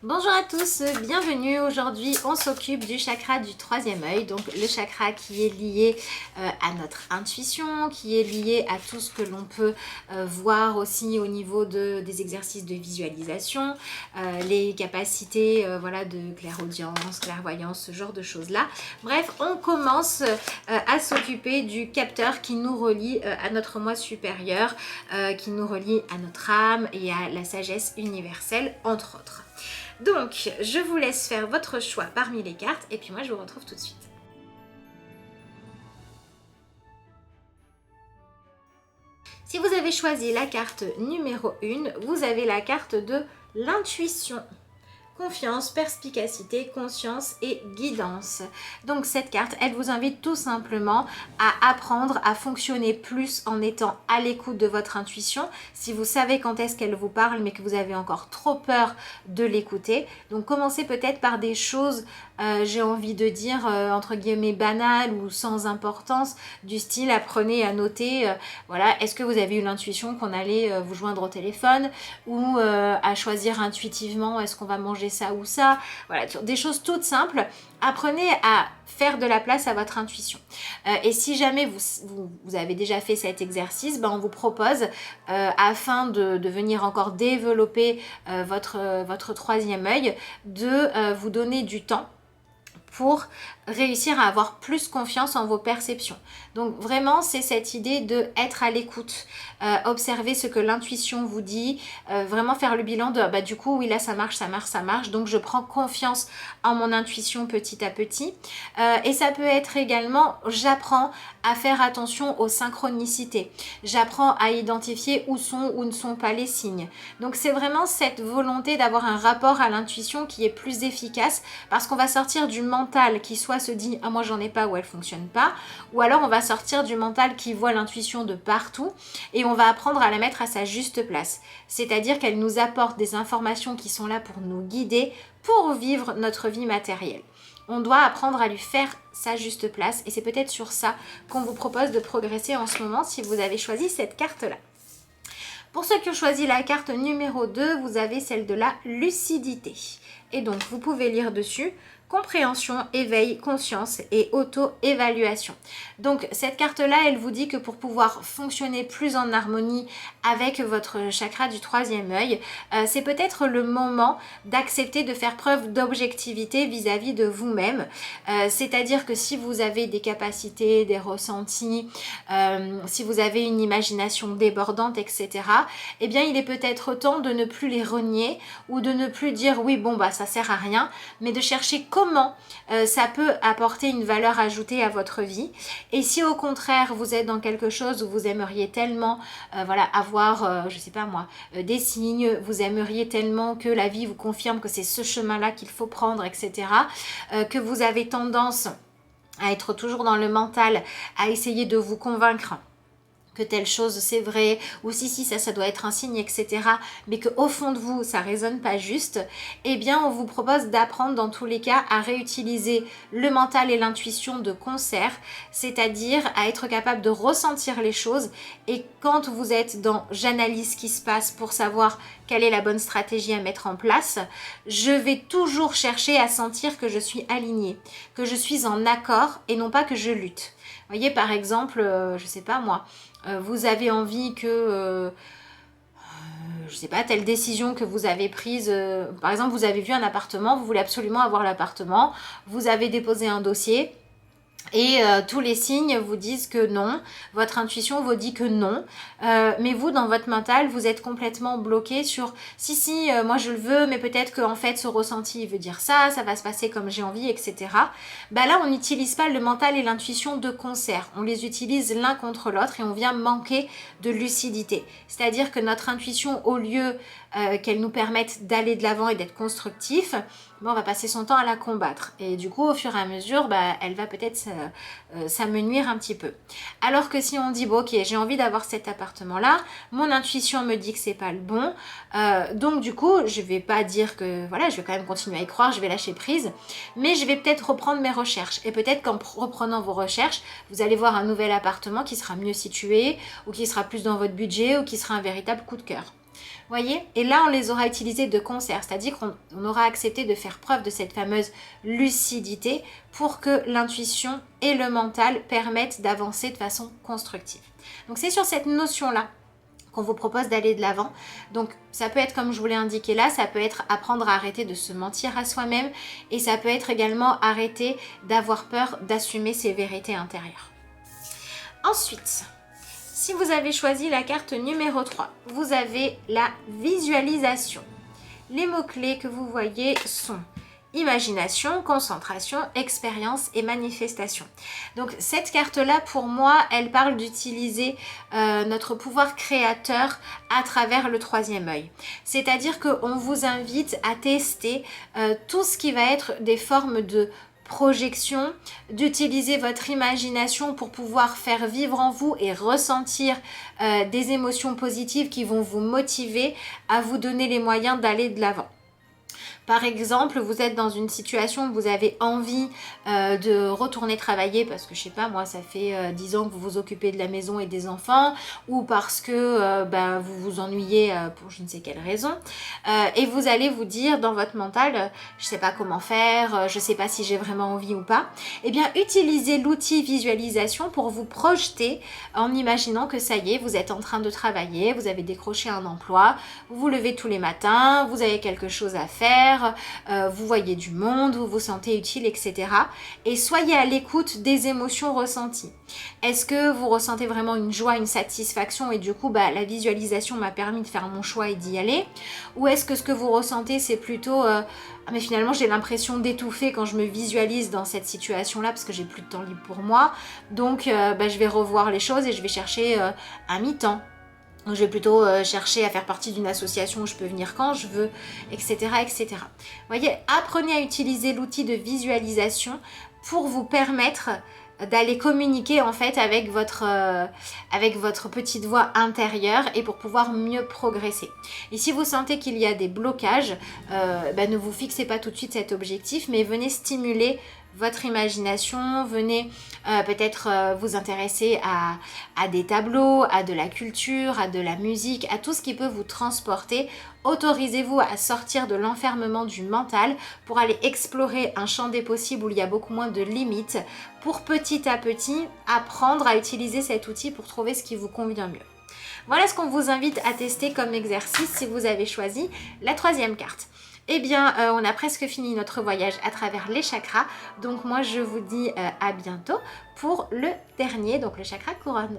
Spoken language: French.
Bonjour à tous, bienvenue. Aujourd'hui on s'occupe du chakra du troisième œil, donc le chakra qui est lié à notre intuition, qui est lié à tout ce que l'on peut voir aussi au niveau des exercices de visualisation, les capacités voilà, de clairaudience, clairvoyance, ce genre de choses là. Bref, on commence à s'occuper du capteur qui nous relie à notre moi supérieur, qui nous relie à notre âme et à la sagesse universelle entre autres. Donc, je vous laisse faire votre choix parmi les cartes et puis moi je vous retrouve tout de suite. Si vous avez choisi la carte numéro 1, vous avez la carte de l'intuition. Confiance, perspicacité, conscience et guidance. Donc cette carte, elle vous invite tout simplement à apprendre à fonctionner plus en étant à l'écoute de votre intuition. Si vous savez quand est-ce qu'elle vous parle mais que vous avez encore trop peur de l'écouter, donc commencez peut-être par des choses, j'ai envie de dire, entre guillemets banales ou sans importance, du style apprenez à noter, voilà, est-ce que vous avez eu l'intuition qu'on allait vous joindre au téléphone ou à choisir intuitivement, est-ce qu'on va manger ça ou ça, voilà, des choses toutes simples. Apprenez à faire de la place à votre intuition. Et si jamais vous avez déjà fait cet exercice, ben on vous propose, afin de venir encore développer votre troisième œil, de vous donner du temps pour réussir à avoir plus confiance en vos perceptions. Donc vraiment, c'est cette idée de être à l'écoute, observer ce que l'intuition vous dit, vraiment faire le bilan de bah, du coup, oui là ça marche, ça marche, ça marche, donc je prends confiance en mon intuition petit à petit. Et ça peut être également, j'apprends à faire attention aux synchronicités, j'apprends à identifier où sont ou ne sont pas les signes. Donc c'est vraiment cette volonté d'avoir un rapport à l'intuition qui est plus efficace, parce qu'on va sortir du mental qui soit se dit ah moi j'en ai pas ou elle fonctionne pas, ou alors on va sortir du mental qui voit l'intuition de partout et on va apprendre à la mettre à sa juste place, c'est-à-dire qu'elle nous apporte des informations qui sont là pour nous guider pour vivre notre vie matérielle. On doit apprendre à lui faire sa juste place et c'est peut-être sur ça qu'on vous propose de progresser en ce moment si vous avez choisi cette carte là. Pour ceux qui ont choisi la carte numéro 2, vous avez celle de la lucidité. Et donc, vous pouvez lire dessus compréhension, éveil, conscience et auto-évaluation. Donc, cette carte-là, elle vous dit que pour pouvoir fonctionner plus en harmonie avec votre chakra du troisième œil, c'est peut-être le moment d'accepter de faire preuve d'objectivité vis-à-vis de vous-même. C'est-à-dire que si vous avez des capacités, des ressentis, si vous avez une imagination débordante, etc., eh bien, il est peut-être temps de ne plus les renier ou de ne plus dire oui, bon, bah, ça sert à rien, mais de chercher comment ça peut apporter une valeur ajoutée à votre vie. Et si au contraire vous êtes dans quelque chose où vous aimeriez tellement voilà, avoir, je sais pas moi, des signes, vous aimeriez tellement que la vie vous confirme que c'est ce chemin-là qu'il faut prendre, etc., que vous avez tendance à être toujours dans le mental, à essayer de vous convaincre que telle chose c'est vrai, ou si ça doit être un signe, etc., mais qu'au fond de vous ça résonne pas juste, eh bien on vous propose d'apprendre dans tous les cas à réutiliser le mental et l'intuition de concert, c'est-à-dire à être capable de ressentir les choses, et quand vous êtes dans j'analyse ce qui se passe pour savoir quelle est la bonne stratégie à mettre en place, je vais toujours chercher à sentir que je suis alignée, que je suis en accord et non pas que je lutte. Vous voyez, par exemple, je sais pas moi, vous avez envie que, je sais pas, telle décision que vous avez prise, par exemple, vous avez vu un appartement, vous voulez absolument avoir l'appartement, vous avez déposé un dossier, et tous les signes vous disent que non, votre intuition vous dit que non, mais vous dans votre mental vous êtes complètement bloqué sur si moi je le veux, mais peut-être qu'en fait ce ressenti il veut dire ça va se passer comme j'ai envie, etc. Bah là on n'utilise pas le mental et l'intuition de concert, on les utilise l'un contre l'autre et on vient manquer de lucidité, c'est-à-dire que notre intuition, au lieu qu'elle nous permette d'aller de l'avant et d'être constructif, bon, on va passer son temps à la combattre et du coup au fur et à mesure bah, elle va peut-être s'amenuire un petit peu. Alors que si on dit bon ok, j'ai envie d'avoir cet appartement là, mon intuition me dit que c'est pas le bon, donc du coup je vais pas dire que voilà, je vais quand même continuer à y croire, je vais lâcher prise, mais je vais peut-être reprendre mes recherches et peut-être qu'en reprenant vos recherches vous allez voir un nouvel appartement qui sera mieux situé ou qui sera plus dans votre budget ou qui sera un véritable coup de cœur. Voyez? Et là, on les aura utilisés de concert, c'est-à-dire qu'on aura accepté de faire preuve de cette fameuse lucidité pour que l'intuition et le mental permettent d'avancer de façon constructive. Donc c'est sur cette notion-là qu'on vous propose d'aller de l'avant. Donc ça peut être, comme je vous l'ai indiqué là, ça peut être apprendre à arrêter de se mentir à soi-même et ça peut être également arrêter d'avoir peur d'assumer ses vérités intérieures. Ensuite, si vous avez choisi la carte numéro 3, vous avez la visualisation. Les mots-clés que vous voyez sont imagination, concentration, expérience et manifestation. Donc cette carte-là, pour moi, elle parle d'utiliser notre pouvoir créateur à travers le troisième œil. C'est-à-dire qu'on vous invite à tester tout ce qui va être des formes de projection, d'utiliser votre imagination pour pouvoir faire vivre en vous et ressentir des émotions positives qui vont vous motiver à vous donner les moyens d'aller de l'avant. Par exemple, vous êtes dans une situation où vous avez envie de retourner travailler parce que, je sais pas, moi, ça fait 10 ans que vous vous occupez de la maison et des enfants, ou parce que vous vous ennuyez pour je ne sais quelle raison. Et vous allez vous dire dans votre mental, je sais pas comment faire, je sais pas si j'ai vraiment envie ou pas. Eh bien, utilisez l'outil visualisation pour vous projeter en imaginant que ça y est, vous êtes en train de travailler, vous avez décroché un emploi, vous vous levez tous les matins, vous avez quelque chose à faire, vous voyez du monde, vous vous sentez utile, etc. Et soyez à l'écoute des émotions ressenties. Est-ce que vous ressentez vraiment une joie, une satisfaction et du coup la visualisation m'a permis de faire mon choix et d'y aller? Ou est-ce que ce que vous ressentez c'est plutôt mais finalement j'ai l'impression d'étouffer quand je me visualise dans cette situation-là parce que j'ai plus de temps libre pour moi, donc je vais revoir les choses et je vais chercher un mi-temps. Donc, je vais plutôt chercher à faire partie d'une association où je peux venir quand je veux, etc. etc. Vous voyez, apprenez à utiliser l'outil de visualisation pour vous permettre d'aller communiquer en fait avec votre petite voix intérieure et pour pouvoir mieux progresser. Et si vous sentez qu'il y a des blocages, ne vous fixez pas tout de suite cet objectif, mais venez stimuler votre imagination, venez peut-être vous intéresser à des tableaux, à de la culture, à de la musique, à tout ce qui peut vous transporter. Autorisez-vous à sortir de l'enfermement du mental pour aller explorer un champ des possibles où il y a beaucoup moins de limites pour petit à petit apprendre à utiliser cet outil pour trouver ce qui vous convient mieux. Voilà ce qu'on vous invite à tester comme exercice si vous avez choisi la troisième carte. Eh bien, on a presque fini notre voyage à travers les chakras. Donc moi, je vous dis à bientôt pour le dernier, donc le chakra couronne.